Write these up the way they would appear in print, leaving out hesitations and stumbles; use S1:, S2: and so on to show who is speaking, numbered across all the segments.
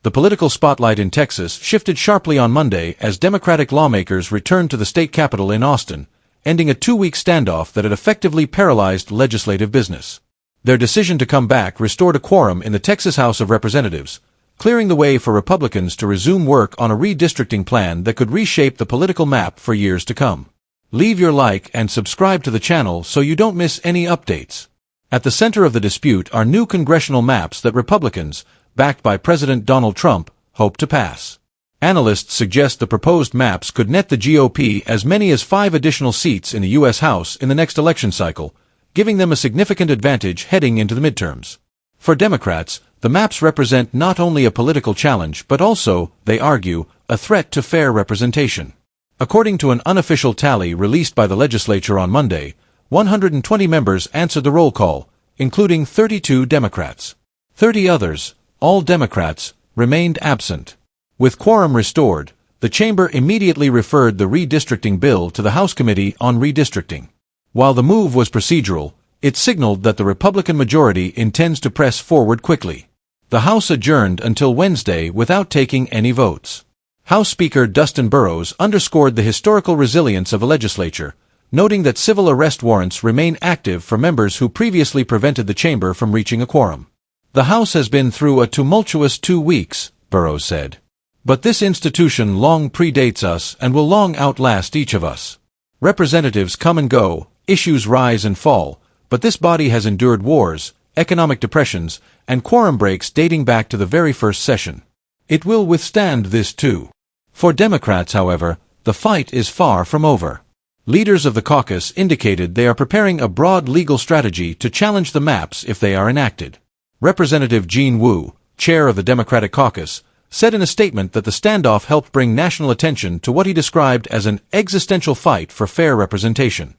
S1: The political spotlight in Texas shifted sharply on Monday as Democratic lawmakers returned to the state capitol in Austin, ending a 2-week standoff that had effectively paralyzed legislative business. Their decision to come back restored a quorum in the Texas House of Representatives, clearing the way for Republicans to resume work on a redistricting plan that could reshape the political map for years to come. Leave your like and subscribe to the channel so you don't miss any updates. At the center of the dispute are new congressional maps that Republicans, backed by President Donald Trump, hope to pass. Analysts suggest the proposed maps could net the GOP as many as 5 additional seats in the U.S. House in the next election cycle, giving them a significant advantage heading into the midterms. For Democrats, the maps represent not only a political challenge but also, they argue, a threat to fair representation. According to an unofficial tally released by the legislature on Monday, 120 members answered the roll call, including 32 Democrats. 30 others, all Democrats, remained absent. With quorum restored, the chamber immediately referred the redistricting bill to the House Committee on Redistricting. While the move was procedural, it signaled that the Republican majority intends to press forward quickly. The House adjourned until Wednesday without taking any votes. House Speaker Dustin Burrows underscored the historical resilience of the legislature, noting that civil arrest warrants remain active for members who previously prevented the chamber from reaching a quorum. The House has been through a tumultuous 2 weeks, Burrows said. But this institution long predates us and will long outlast each of us. Representatives come and go, issues rise and fall, but this body has endured wars, economic depressions, and quorum breaks dating back to the very first session. It will withstand this too. For Democrats, however, the fight is far from over. Leaders of the caucus indicated they are preparing a broad legal strategy to challenge the maps if they are enacted. Representative Jean Wu, chair of the Democratic caucus, said in a statement that the standoff helped bring national attention to what he described as an existential fight for fair representation.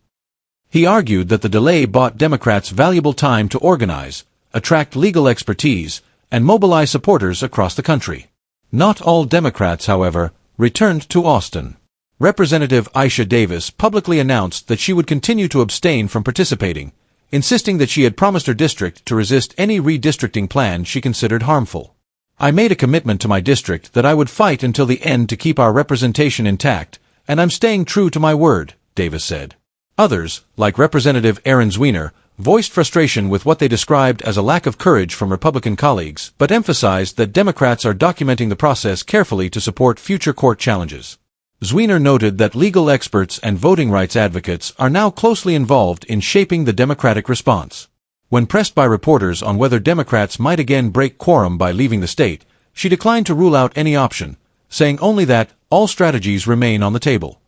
S1: He argued that the delay bought Democrats valuable time to organize, attract legal expertise, and mobilize supporters across the country. Not all Democrats, however, returned to Austin. Representative Aisha Davis publicly announced that she would continue to abstain from participating, insisting that she had promised her district to resist any redistricting plan she considered harmful. "I made a commitment to my district that I would fight until the end to keep our representation intact, and I'm staying true to my word," Davis said. Others, like Representative Aaron Zwiener, voiced frustration with what they described as a lack of courage from Republican colleagues, but emphasized that Democrats are documenting the process carefully to support future court challenges. Zwiener noted that legal experts and voting rights advocates are now closely involved in shaping the Democratic response. When pressed by reporters on whether Democrats might again break quorum by leaving the state, she declined to rule out any option, saying only that all strategies remain on the table.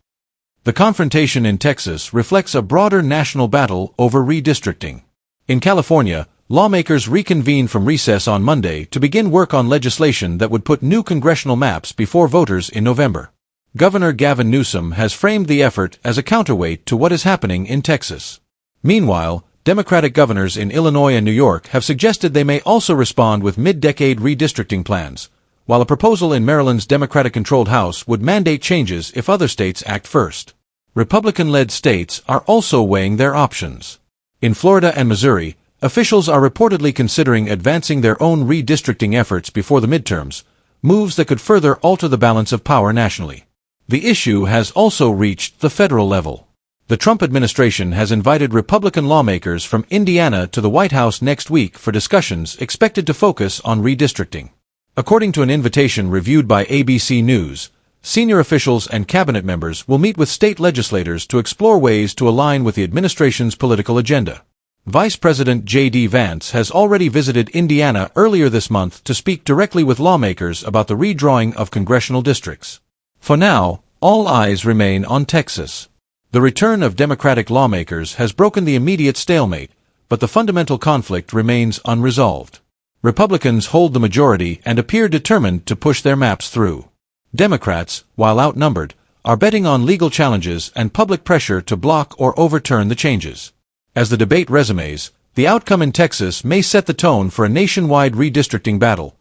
S1: The confrontation in Texas reflects a broader national battle over redistricting. In California, lawmakers reconvened from recess on Monday to begin work on legislation that would put new congressional maps before voters in November. Governor Gavin Newsom has framed the effort as a counterweight to what is happening in Texas. Meanwhile, Democratic governors in Illinois and New York have suggested they may also respond with mid-decade redistricting plans, while a proposal in Maryland's Democratic-controlled House would mandate changes if other states act first. Republican-led states are also weighing their options. In Florida and Missouri, officials are reportedly considering advancing their own redistricting efforts before the midterms, moves that could further alter the balance of power nationally. The issue has also reached the federal level. The Trump administration has invited Republican lawmakers from Indiana to the White House next week for discussions expected to focus on redistricting. According to an invitation reviewed by ABC News, senior officials and cabinet members will meet with state legislators to explore ways to align with the administration's political agenda. Vice President J.D. Vance has already visited Indiana earlier this month to speak directly with lawmakers about the redrawing of congressional districts. For now, all eyes remain on Texas. The return of Democratic lawmakers has broken the immediate stalemate, but the fundamental conflict remains unresolved. Republicans hold the majority and appear determined to push their maps through. Democrats, while outnumbered, are betting on legal challenges and public pressure to block or overturn the changes. As the debate resumes, the outcome in Texas may set the tone for a nationwide redistricting battle,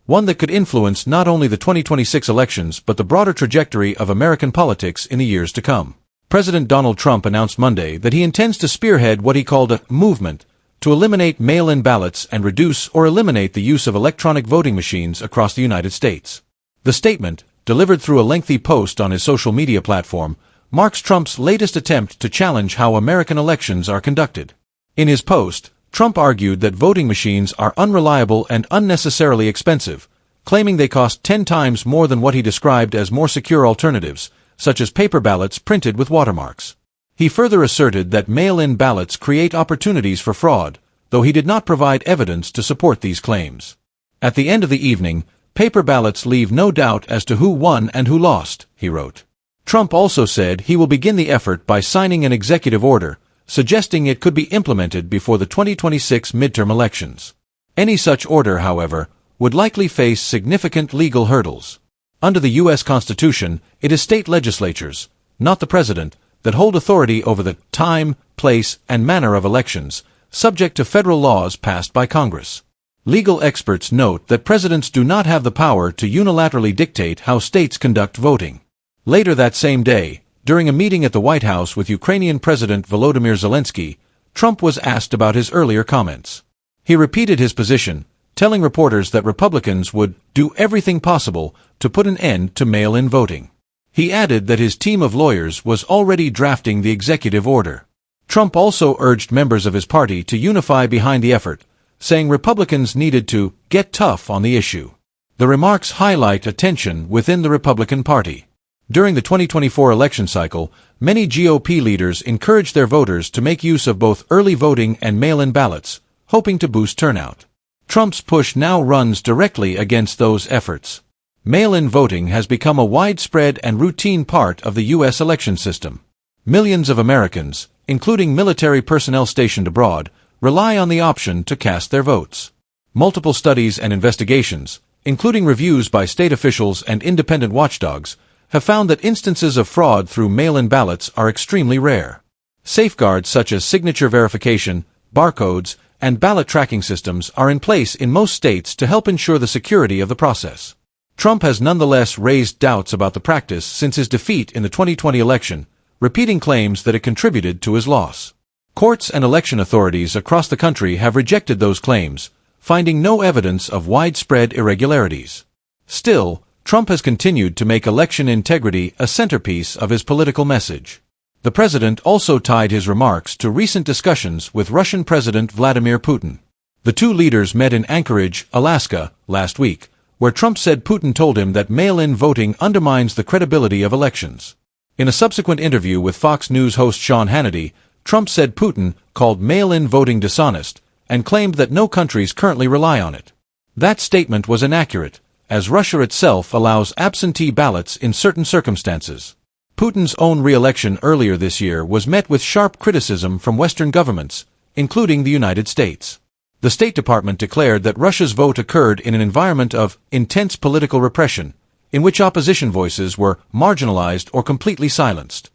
S1: one that could influence not only the 2026 elections but the broader trajectory of American politics in the years to come. President Donald Trump announced Monday that he intends to spearhead what he called a movement to eliminate mail-in ballots and reduce or eliminate the use of electronic voting machines across the United States. The statement, delivered through a lengthy post on his social media platform, marks Trump's latest attempt to challenge how American elections are conducted. In his post, Trump argued that voting machines are unreliable and unnecessarily expensive, claiming they cost 10 times more than what he described as more secure alternatives, such as paper ballots printed with watermarks. He further asserted that mail-in ballots create opportunities for fraud, though he did not provide evidence to support these claims. At the end of the evening, paper ballots leave no doubt as to who won and who lost, he wrote. Trump also said he will begin the effort by signing an executive order, suggesting it could be implemented before the 2026 midterm elections. Any such order, however, would likely face significant legal hurdles. Under the U.S. Constitution, it is state legislatures, not the president, that hold authority over the time, place, and manner of elections, subject to federal laws passed by Congress. Legal experts note that presidents do not have the power to unilaterally dictate how states conduct voting. Later that same day, during a meeting at the White House with Ukrainian President Volodymyr Zelenskyy, Trump was asked about his earlier comments. He repeated his position, telling reporters that Republicans would do everything possible to put an end to mail-in voting. He added that his team of lawyers was already drafting the executive order. Trump also urged members of his party to unify behind the effort, saying Republicans needed to get tough on the issue. The remarks highlight a tension within the Republican Party. During the 2024 election cycle, many GOP leaders encouraged their voters to make use of both early voting and mail-in ballots, hoping to boost turnout. Trump's push now runs directly against those efforts. Mail-in voting has become a widespread and routine part of the U.S. election system. Millions of Americans, including military personnel stationed abroad, rely on the option to cast their votes. Multiple studies and investigations, including reviews by state officials and independent watchdogs, have found that instances of fraud through mail-in ballots are extremely rare. Safeguards such as signature verification, barcodes, and ballot tracking systems are in place in most states to help ensure the security of the process. Trump has nonetheless raised doubts about the practice since his defeat in the 2020 election, repeating claims that it contributed to his loss. Courts and election authorities across the country have rejected those claims, finding no evidence of widespread irregularities. Still, Trump has continued to make election integrity a centerpiece of his political message. The president also tied his remarks to recent discussions with Russian President Vladimir Putin. The two leaders met in Anchorage, Alaska, last week, where Trump said Putin told him that mail-in voting undermines the credibility of elections. In a subsequent interview with Fox News host Sean Hannity, Trump said Putin called mail-in voting dishonest and claimed that no countries currently rely on it. That statement was inaccurate, as Russia itself allows absentee ballots in certain circumstances. Putin's own re-election earlier this year was met with sharp criticism from Western governments, including the United States. The State Department declared that Russia's vote occurred in an environment of intense political repression, in which opposition voices were marginalized or completely silenced.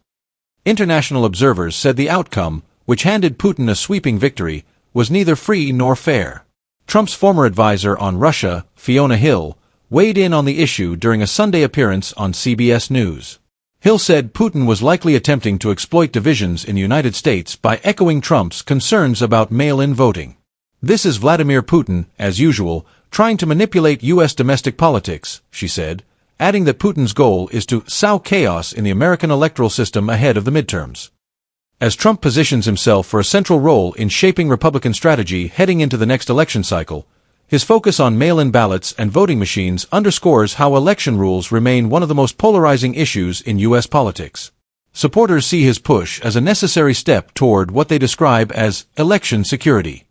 S1: International observers said the outcome, which handed Putin a sweeping victory, was neither free nor fair. Trump's former advisor on Russia, Fiona Hill, weighed in on the issue during a Sunday appearance on CBS News. Hill said Putin was likely attempting to exploit divisions in the United States by echoing Trump's concerns about mail-in voting. This is Vladimir Putin, as usual, trying to manipulate U.S. domestic politics, she said, adding that Putin's goal is to sow chaos in the American electoral system ahead of the midterms. As Trump positions himself for a central role in shaping Republican strategy heading into the next election cycle, his focus on mail-in ballots and voting machines underscores how election rules remain one of the most polarizing issues in U.S. politics. Supporters see his push as a necessary step toward what they describe as election security.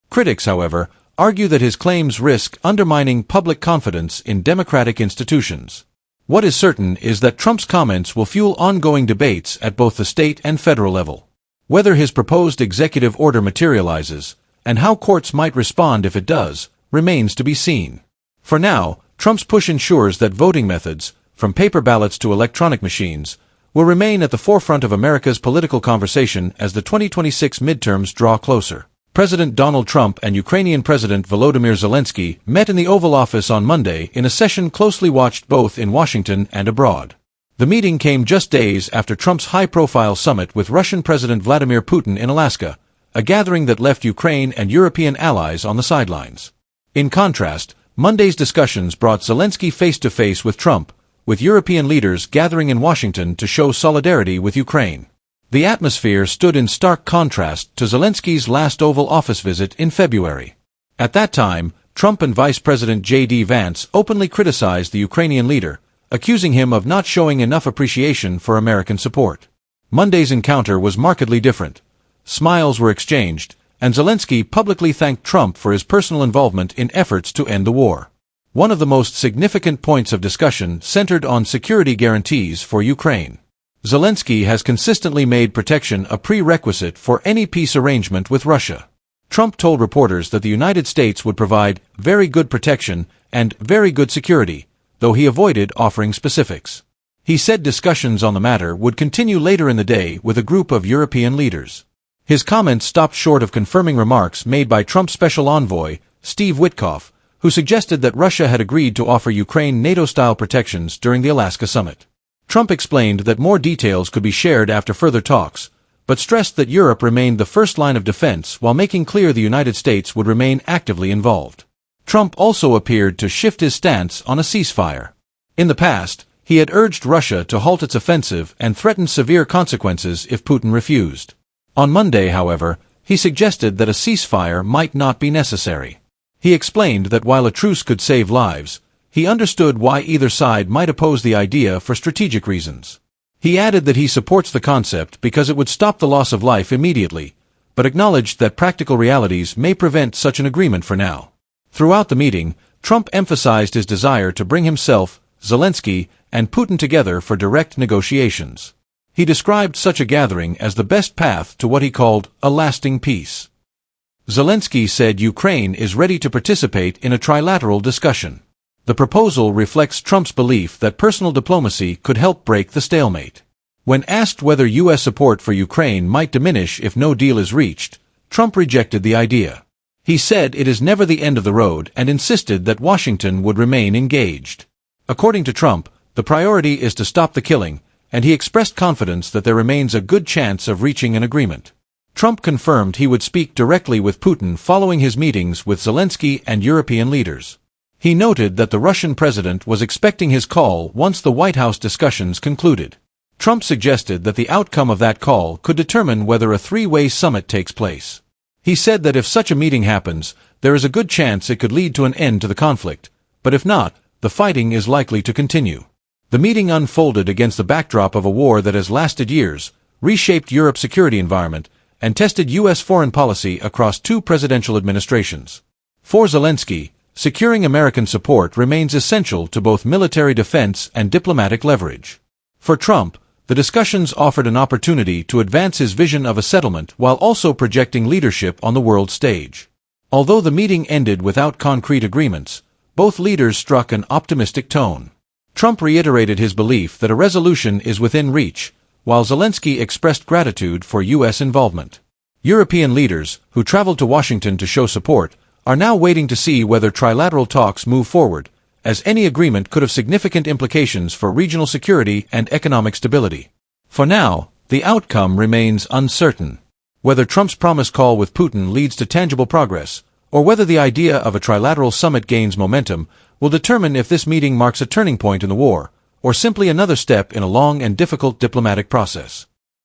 S1: Critics, however, argue that his claims risk undermining public confidence in democratic institutions. What is certain is that Trump's comments will fuel ongoing debates at both the state and federal level. Whether his proposed executive order materializes, and how courts might respond if it does, remains to be seen. For now, Trump's push ensures that voting methods, from paper ballots to electronic machines, will remain at the forefront of America's political conversation as the 2026 midterms draw closer. President Donald Trump and Ukrainian President Volodymyr Zelenskyy met in the Oval Office on Monday in a session closely watched both in Washington and abroad. The meeting came just days after Trump's high-profile summit with Russian President Vladimir Putin in Alaska, a gathering that left Ukraine and European allies on the sidelines. In contrast, Monday's discussions brought Zelenskyy face-to-face with Trump, with European leaders gathering in Washington to show solidarity with Ukraine. The atmosphere stood in stark contrast to Zelenskyy's last Oval Office visit in February. At that time, Trump and Vice President J.D. Vance openly criticized the Ukrainian leader, accusing him of not showing enough appreciation for American support. Monday's encounter was markedly different. Smiles were exchanged, and Zelenskyy publicly thanked Trump for his personal involvement in efforts to end the war. One of the most significant points of discussion centered on security guarantees for Ukraine. Zelenskyy has consistently made protection a prerequisite for any peace arrangement with Russia. Trump told reporters that the United States would provide very good protection and very good security, though he avoided offering specifics. He said discussions on the matter would continue later in the day with a group of European leaders. His comments stopped short of confirming remarks made by Trump's special envoy, Steve Witkoff, who suggested that Russia had agreed to offer Ukraine NATO-style protections during the Alaska summit. Trump explained that more details could be shared after further talks, but stressed that Europe remained the first line of defense while making clear the United States would remain actively involved. Trump also appeared to shift his stance on a ceasefire. In the past, he had urged Russia to halt its offensive and threatened severe consequences if Putin refused. On Monday, however, he suggested that a ceasefire might not be necessary. He explained that while a truce could save lives, he understood why either side might oppose the idea for strategic reasons. He added that he supports the concept because it would stop the loss of life immediately, but acknowledged that practical realities may prevent such an agreement for now. Throughout the meeting, Trump emphasized his desire to bring himself, Zelenskyy, and Putin together for direct negotiations. He described such a gathering as the best path to what he called a lasting peace. Zelenskyy said Ukraine is ready to participate in a trilateral discussion. The proposal reflects Trump's belief that personal diplomacy could help break the stalemate. When asked whether U.S. support for Ukraine might diminish if no deal is reached, Trump rejected the idea. He said it is never the end of the road and insisted that Washington would remain engaged. According to Trump, the priority is to stop the killing, and he expressed confidence that there remains a good chance of reaching an agreement. Trump confirmed he would speak directly with Putin following his meetings with Zelenskyy and European leaders. He noted that the Russian president was expecting his call once the White House discussions concluded. Trump suggested that the outcome of that call could determine whether a three-way summit takes place. He said that if such a meeting happens, there is a good chance it could lead to an end to the conflict, but if not, the fighting is likely to continue. The meeting unfolded against the backdrop of a war that has lasted years, reshaped Europe's security environment, and tested U.S. foreign policy across two presidential administrations. For Zelenskyy, securing American support remains essential to both military defense and diplomatic leverage. For Trump, the discussions offered an opportunity to advance his vision of a settlement while also projecting leadership on the world stage. Although the meeting ended without concrete agreements, both leaders struck an optimistic tone. Trump reiterated his belief that a resolution is within reach, while Zelenskyy expressed gratitude for U.S. involvement. European leaders, who traveled to Washington to show support, are now waiting to see whether trilateral talks move forward, as any agreement could have significant implications for regional security and economic stability. For now, the outcome remains uncertain. Whether Trump's promised call with Putin leads to tangible progress, or whether the idea of a trilateral summit gains momentum, will determine if this meeting marks a turning point in the war, or simply another step in a long and difficult diplomatic process.